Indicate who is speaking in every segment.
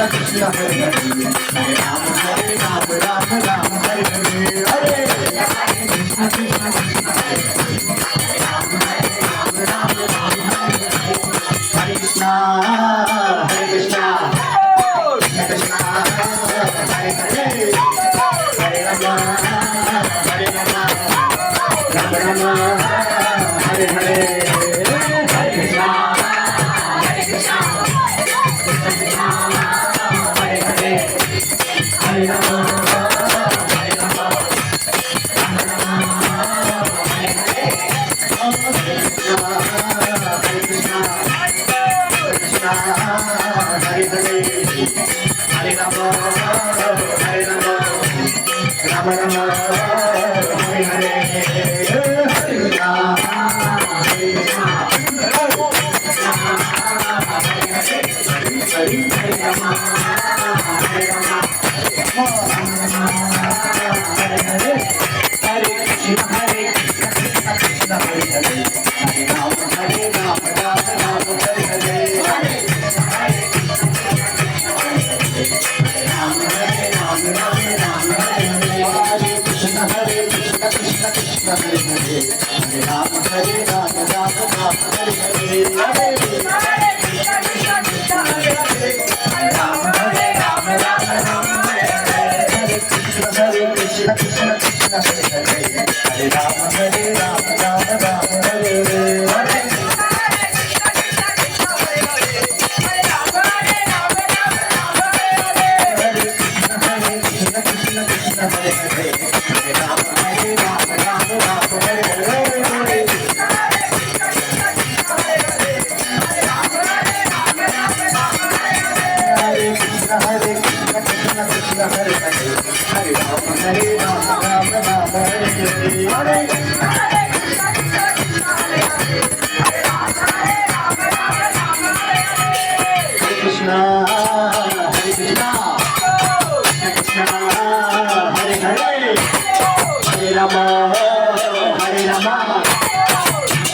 Speaker 1: Krishna Hare Hare Hare Ram Ram Ram Hare Hare Hare Krishna Krishna Krishna Hare Krishna Hare Krishna Krishna Hare Hare Hare Rama Hare Rama Rama Rama Hare Hare Hare Krishna Hare Krishna Krishna Hare Hare Hare Rama Hare Rama Rama Rama Hare Hare Hare Krishna Krishna Hare Hare Hare Rama Hare Rama Rama Rama Hare Hare Hare Krishna Hare Krishna Krishna Hare Rama Hare Rama Hare Hare Hare Krishna Krishna Hare Hare Hare Rama Hare Rama Rama Rama Hare Hare Hare Krishna Hare Krishna Krishna Krishna Hare Hare Hare Rama Hare Rama Rama Rama Hare Hare Hare Rama Hare Rama Rama Rama Hare Hare Hare Krishna Hare Krishna Krishna Krishna Hare Hare Hare Rama Hare Rama Rama Rama Hare Hare Hare Krishna Hare Krishna Krishna Hare Hare Hare Rama Hare Rama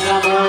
Speaker 1: Rama